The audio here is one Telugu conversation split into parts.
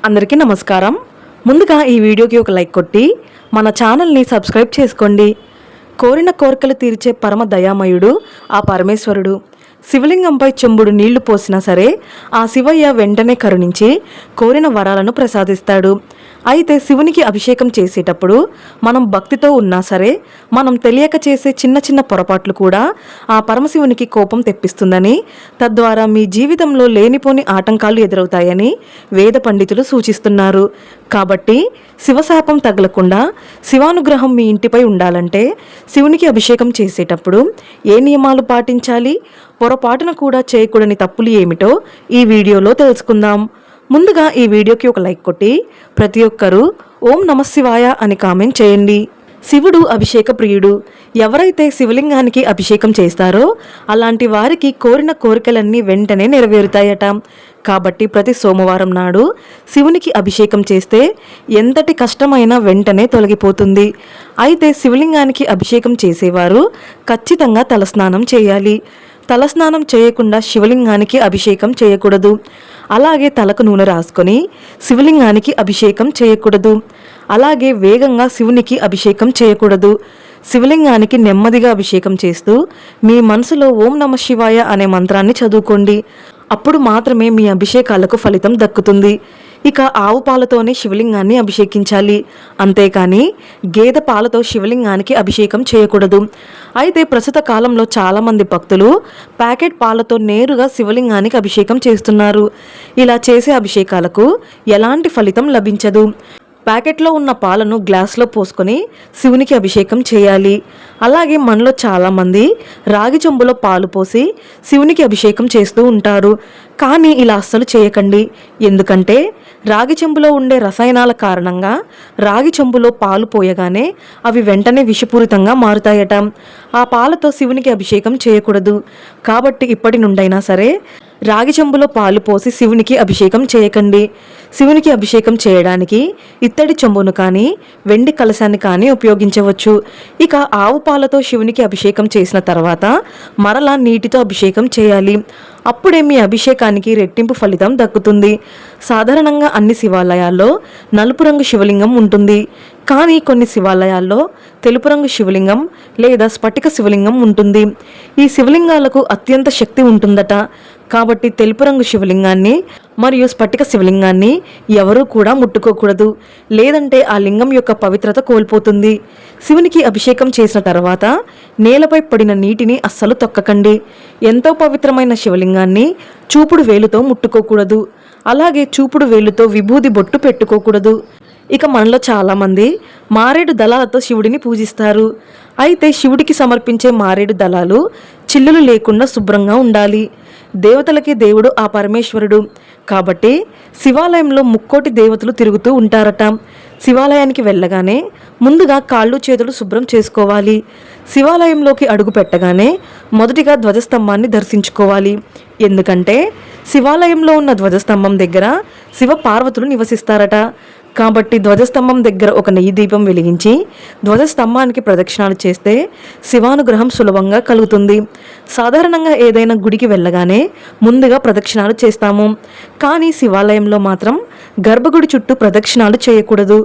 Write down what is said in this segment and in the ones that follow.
అందరికీ నమస్కారం. ముందుగా ఈ వీడియోకి ఒక లైక్ కొట్టి మన ఛానల్ని సబ్స్క్రైబ్ చేసుకోండి. కోరిన కోరికలు తీర్చే పరమ దయామయుడు ఆ పరమేశ్వరుడు. శివలింగంపై చెంబుడు నీళ్లు పోసినా సరే ఆ శివయ్య వెంటనే కరుణించి కోరిన వరాలను ప్రసాదిస్తాడు. అయితే శివునికి అభిషేకం చేసేటప్పుడు మనం భక్తితో ఉన్నా సరే మనం తెలియక చేసే చిన్న చిన్న పొరపాట్లు కూడా ఆ పరమశివునికి కోపం తెప్పిస్తుందని, తద్వారా మీ జీవితంలో లేనిపోని ఆటంకాలు ఎదురవుతాయని వేద పండితులు సూచిస్తున్నారు. కాబట్టి శివశాపం తగలకుండా శివానుగ్రహం మీ ఇంటిపై ఉండాలంటే శివునికి అభిషేకం చేసేటప్పుడు ఏ నియమాలు పాటించాలి, పొరపాటున కూడా చేయకూడని తప్పులు ఏమిటో ఈ వీడియోలో తెలుసుకుందాం. ముందుగా ఈ వీడియోకి ఒక లైక్ కొట్టి ప్రతి ఒక్కరూ ఓం నమఃశివాయ అని కామెంట్ చేయండి. శివుడు అభిషేక ప్రియుడు. ఎవరైతే శివలింగానికి అభిషేకం చేస్తారో అలాంటి వారికి కోరిన కోరికలన్నీ వెంటనే నెరవేరుతాయట. కాబట్టి ప్రతి సోమవారం నాడు శివునికి అభిషేకం చేస్తే ఎంతటి కష్టమైనా వెంటనే తొలగిపోతుంది. అయితే శివలింగానికి అభిషేకం చేసేవారు ఖచ్చితంగా తలస్నానం చేయాలి. తలస్నానం చేయకుండా శివలింగానికి అభిషేకం చేయకూడదు. అలాగే తలకు నూనె రాసుకొని శివలింగానికి అభిషేకం చేయకూడదు. అలాగే వేగంగా శివునికి అభిషేకం చేయకూడదు. శివలింగానికి నెమ్మదిగా అభిషేకం చేస్తూ మీ మనసులో ఓం నమః శివాయ అనే మంత్రాన్ని చదువుకోండి. అప్పుడు మాత్రమే మీ అభిషేకాలకు ఫలితం దక్కుతుంది. ఇక ఆవు పాలతోనే శివలింగాన్ని అభిషేకించాలి. అంతేకాని గేదె పాలతో శివలింగానికి అభిషేకం చేయకూడదు. అయితే ప్రస్తుత కాలంలో చాలామంది భక్తులు ప్యాకెట్ పాలతో నేరుగా శివలింగానికి అభిషేకం చేస్తున్నారు. ఇలా చేసే అభిషేకాలకు ఎలాంటి ఫలితం లభించదు. ప్యాకెట్లో ఉన్న పాలను గ్లాస్లో పోసుకొని శివునికి అభిషేకం చేయాలి. అలాగే మనలో చాలామంది రాగి చెంబులో పాలు పోసి శివునికి అభిషేకం చేస్తూ ఉంటారు. కానీ ఇలా అస్సలు చేయకండి. ఎందుకంటే రాగి చెంబులో ఉండే రసాయనాల కారణంగా రాగి చెంబులో పాలు పోయగానే అవి వెంటనే విషపూరితంగా మారుతాయట. ఆ పాలతో శివునికి అభిషేకం చేయకూడదు. కాబట్టి ఇప్పటి నుండైనా సరే రాగి చెంబులో పాలు పోసి శివునికి అభిషేకం చేయకండి. శివునికి అభిషేకం చేయడానికి ఇత్తడి చెంబును కానీ వెండి కలశాన్ని కానీ ఉపయోగించవచ్చు. ఇక ఆవు పాలతో శివునికి అభిషేకం చేసిన తర్వాత మరలా నీటితో అభిషేకం చేయాలి. అప్పుడే మీ అభిషేకానికి రెట్టింపు ఫలితం దక్కుతుంది. సాధారణంగా అన్ని శివాలయాల్లో నలుపు రంగు శివలింగం ఉంటుంది. కానీ కొన్ని శివాలయాల్లో తెలుపు రంగు శివలింగం లేదా స్ఫటిక శివలింగం ఉంటుంది. ఈ శివలింగాలకు అత్యంత శక్తి ఉంటుందట. కాబట్టి తెలుపు రంగు శివలింగాన్ని మరియు స్ఫటిక శివలింగాన్ని ఎవరూ కూడా ముట్టుకోకూడదు. లేదంటే ఆ లింగం యొక్క పవిత్రత కోల్పోతుంది. శివునికి అభిషేకం చేసిన తర్వాత నేలపై పడిన నీటిని అస్సలు తొక్కకండి. ఎంతో పవిత్రమైన శివలింగాన్ని చూపుడు వేలుతో ముట్టుకోకూడదు. అలాగే చూపుడు వేలుతో విభూది బొట్టు పెట్టుకోకూడదు. ఇక మనలో చాలామంది మారేడు దళాలతో శివుడిని పూజిస్తారు. అయితే శివుడికి సమర్పించే మారేడు దళాలు చిల్లులు లేకుండా శుభ్రంగా ఉండాలి. దేవతలకి దేవుడు ఆ పరమేశ్వరుడు. కాబట్టి శివాలయంలో ముక్కోటి దేవతలు తిరుగుతూ ఉంటారట. శివాలయానికి వెళ్ళగానే ముందుగా కాళ్ళు చేతులు శుభ్రం చేసుకోవాలి. శివాలయంలోకి అడుగు పెట్టగానే మొదటిగా ధ్వజస్తంభాన్ని దర్శించుకోవాలి. ఎందుకంటే శివాలయంలో ఉన్న ధ్వజస్తంభం దగ్గర శివ పార్వతులు నివసిస్తారట. కాబట్టి ధ్వజస్తంభం దగ్గర ఒక నెయ్యి దీపం వెలిగించి ధ్వజస్తంభానికి ప్రదక్షిణాలు చేస్తే శివానుగ్రహం సులభంగా కలుగుతుంది. సాధారణంగా ఏదైనా గుడికి వెళ్ళగానే ముందుగా ప్రదక్షిణాలు చేస్తాము. కానీ శివాలయంలో మాత్రం గర్భగుడి చుట్టూ ప్రదక్షిణాలు చేయకూడదు.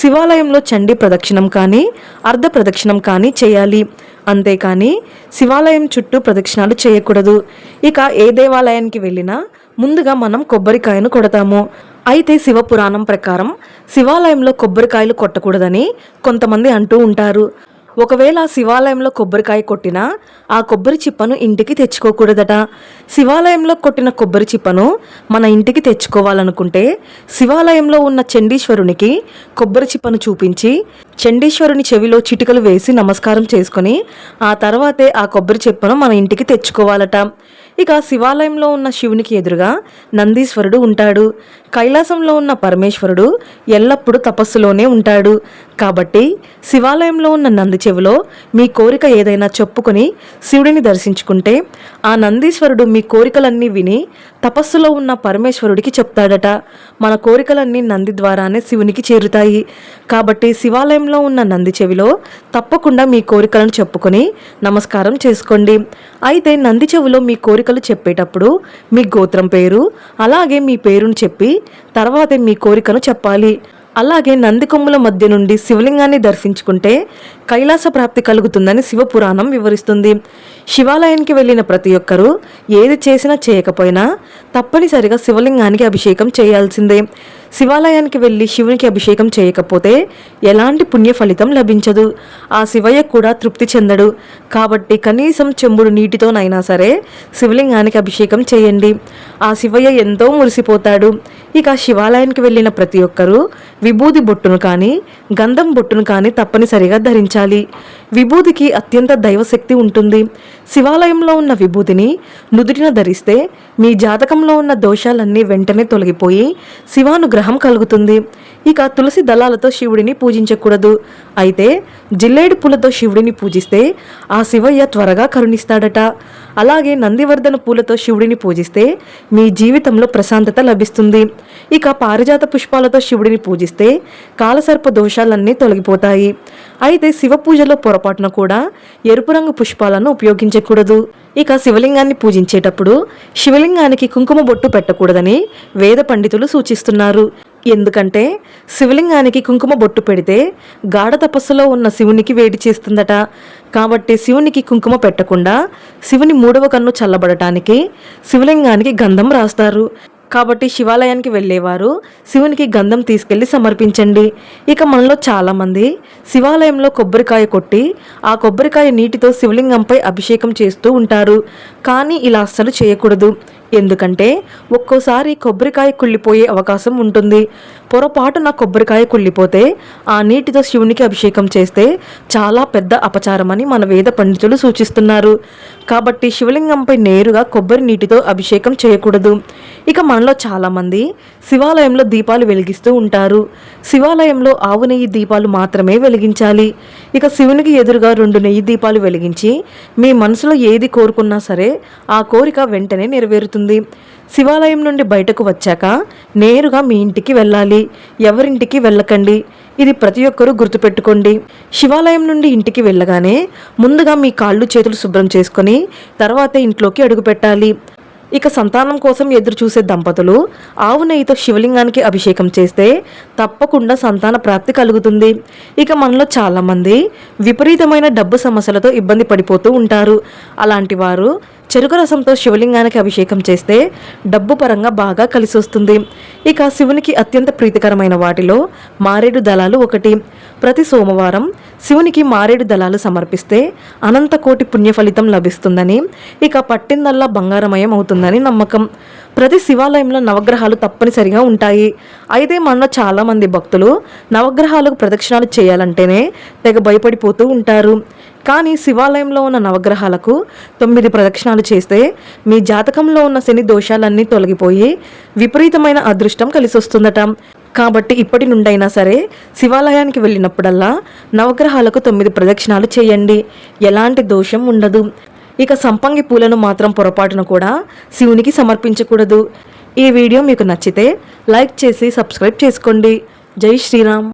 శివాలయంలో చండీ ప్రదక్షిణం కానీ అర్ధ ప్రదక్షిణం కానీ చేయాలి. అంతేకాని శివాలయం చుట్టూ ప్రదక్షిణాలు చేయకూడదు. ఇక ఏ దేవాలయానికి వెళ్ళినా ముందుగా మనం కొబ్బరికాయను కొడతాము. అయితే శివపురాణం ప్రకారం శివాలయంలో కొబ్బరికాయలు కొట్టకూడదని కొంతమంది అంటూ ఉంటారు. ఒకవేళ శివాలయంలో కొబ్బరికాయ కొట్టినా ఆ కొబ్బరి చిప్పను ఇంటికి తెచ్చుకోకూడదట. శివాలయంలో కొట్టిన కొబ్బరి చిప్పను మన ఇంటికి తెచ్చుకోవాలనుకుంటే శివాలయంలో ఉన్న చండీశ్వరునికి కొబ్బరి చిప్పను చూపించి చండీశ్వరుని చెవిలో చిటికలు వేసి నమస్కారం చేసుకొని ఆ తర్వాతే ఆ కొబ్బరి చిప్పను మన ఇంటికి తెచ్చుకోవాలట. ఇక శివాలయంలో ఉన్న శివునికి ఎదురుగా నందీశ్వరుడు ఉంటాడు. కైలాసంలో ఉన్న పరమేశ్వరుడు ఎల్లప్పుడూ తపస్సులోనే ఉంటాడు. కాబట్టి శివాలయంలో ఉన్న నంది చెవిలో మీ కోరిక ఏదైనా చెప్పుకొని శివుడిని దర్శించుకుంటే ఆ నందీశ్వరుడు మీ కోరికలన్నీ విని తపస్సులో ఉన్న పరమేశ్వరుడికి చెప్తాడట. మన కోరికలన్నీ నంది ద్వారానే శివునికి చేరుతాయి. కాబట్టి శివాలయంలో ఉన్న నంది చెవిలో తప్పకుండా మీ కోరికలను చెప్పుకొని నమస్కారం చేసుకోండి. అయితే నంది చెవిలో మీ కోరికలు చెప్పేటప్పుడు మీ గోత్రం పేరు అలాగే మీ పేరును చెప్పి తర్వాతే మీ కోరికను చెప్పాలి. అలాగే నంది కొమ్ముల మధ్య నుండి శివలింగాన్ని దర్శించుకుంటే కైలాస ప్రాప్తి కలుగుతుందని శివపురాణం వివరిస్తుంది. శివాలయానికి వెళ్ళిన ప్రతి ఒక్కరూ ఏది చేసినా చేయకపోయినా తప్పనిసరిగా శివలింగానికి అభిషేకం చేయాల్సిందే. శివాలయానికి వెళ్ళి శివునికి అభిషేకం చేయకపోతే ఎలాంటి పుణ్య ఫలితం లభించదు. ఆ శివయ్య కూడా తృప్తి చెందడు. కాబట్టి కనీసం చెంబుడు నీటితోనైనా సరే శివలింగానికి అభిషేకం చేయండి. ఆ శివయ్య ఎంతో మురిసిపోతాడు. ఇక శివాలయానికి వెళ్ళిన ప్రతి ఒక్కరూ విభూది బొట్టును కానీ గంధం బొట్టును కానీ తప్పనిసరిగా ధరించాలి. విభూదికి అత్యంత దైవశక్తి ఉంటుంది. శివాలయంలో ఉన్న విభూతిని నుదుటిన ధరిస్తే మీ జాతకంలో ఉన్న దోషాలన్నీ వెంటనే తొలగిపోయి శివానుగ్రహం కలుగుతుంది. ఇక తులసి దళాలతో శివుడిని పూజించకూడదు. అయితే జిల్లేడు పూలతో శివుడిని పూజిస్తే ఆ శివయ్య త్వరగా కరుణిస్తాడట. అలాగే నందివర్ధన పూలతో శివుడిని పూజిస్తే మీ జీవితంలో ప్రశాంతత లభిస్తుంది. ఇక పారిజాత పుష్పాలతో శివుడిని పూజిస్తే కాలసర్ప దోషాలన్నీ తొలగిపోతాయి. అయితే శివ పూజలో పొరపాటున కూడా ఎరుపు రంగు పుష్పాలను ఉపయోగించకూడదు. ఇక శివలింగాన్ని పూజించేటప్పుడు శివలింగానికి కుంకుమ బొట్టు పెట్టకూడదని వేద పండితులు సూచిస్తున్నారు. ఎందుకంటే శివలింగానికి కుంకుమ బొట్టు పెడితే గాఢ తపస్సులో ఉన్న శివునికి వేడి చేస్తుందట. కాబట్టి శివునికి కుంకుమ పెట్టకుండా శివుని మూడవ కన్ను చల్లబడటానికి శివలింగానికి గంధం రాస్తారు. కాబట్టి శివాలయానికి వెళ్ళేవారు శివునికి గంధం తీసుకెళ్లి సమర్పించండి. ఇక మనలో చాలామంది శివాలయంలో కొబ్బరికాయ కొట్టి ఆ కొబ్బరికాయ నీటితో శివలింగంపై అభిషేకం చేస్తూ ఉంటారు. కానీ ఇలా అస్సలు చేయకూడదు. ఎందుకంటే ఒక్కోసారి కొబ్బరికాయ కుళ్ళిపోయే అవకాశం ఉంటుంది. పొరపాటున కొబ్బరికాయ కుళ్ళిపోతే ఆ నీటితో శివునికి అభిషేకం చేస్తే చాలా పెద్ద అపచారమని మన వేద పండితులు సూచిస్తున్నారు. కాబట్టి శివలింగంపై నేరుగా కొబ్బరి నీటితో అభిషేకం చేయకూడదు. ఇక మనలో చాలామంది శివాలయంలో దీపాలు వెలిగిస్తూ ఉంటారు. శివాలయంలో ఆవు నెయ్యి దీపాలు మాత్రమే వెలిగించాలి. ఇక శివునికి ఎదురుగా 2 నెయ్యి దీపాలు వెలిగించి మీ మనసులో ఏది కోరుకున్నా సరే ఆ కోరిక వెంటనే నెరవేరుతుంది. శివాలయం నుండి బయటకు వచ్చాక నేరుగా మీ ఇంటికి వెళ్ళాలి. ఎవరింటికి వెళ్ళకండి. ఇది ప్రతి ఒక్కరూ గుర్తుపెట్టుకోండి. శివాలయం నుండి ఇంటికి వెళ్ళగానే ముందుగా మీ కాళ్ళు చేతులు శుభ్రం చేసుకొని తర్వాతే ఇంట్లోకి అడుగు పెట్టాలి. ఇక సంతానం కోసం ఎదురు చూసే దంపతులు ఆవు నెయ్యితో శివలింగానికి అభిషేకం చేస్తే తప్పకుండా సంతాన ప్రాప్తి కలుగుతుంది. ఇక మనలో చాలామంది విపరీతమైన డబ్బు సమస్యలతో ఇబ్బంది పడిపోతూ ఉంటారు. అలాంటి వారు చెరుకు రసంతో శివలింగానికి అభిషేకం చేస్తే డబ్బు పరంగా బాగా కలిసి వస్తుంది. ఇక శివునికి అత్యంత ప్రీతికరమైన వాటిలో మారేడు దళాలు ఒకటి. ప్రతి సోమవారం శివునికి మారేడు దళాలు సమర్పిస్తే అనంత కోటి పుణ్య ఫలితం లభిస్తుందని, ఇక పట్టిందల్లా బంగారమయం అవుతుందని నమ్మకం. ప్రతి శివాలయంలో నవగ్రహాలు తప్పనిసరిగా ఉంటాయి. అయితే మనలో చాలామంది భక్తులు నవగ్రహాలకు ప్రదక్షిణాలు చేయాలంటేనే తెగ భయపడిపోతూ ఉంటారు. కానీ శివాలయంలో ఉన్న నవగ్రహాలకు 9 ప్రదక్షిణాలు చేస్తే మీ జాతకంలో ఉన్న శని దోషాలన్నీ తొలగిపోయి విపరీతమైన అదృష్టం కలిసొస్తుందట. కాబట్టి ఇప్పటి నుండైనా సరే శివాలయానికి వెళ్ళినప్పుడల్లా నవగ్రహాలకు 9 ప్రదక్షిణాలు చేయండి. ఎలాంటి దోషం ఉండదు. ఇక సంపంగి పూలను మాత్రం పొరపాటున కూడా శివునికి సమర్పించకూడదు. ఈ వీడియో మీకు నచ్చితే లైక్ చేసి సబ్స్క్రైబ్ చేసుకోండి. జై శ్రీరామ్.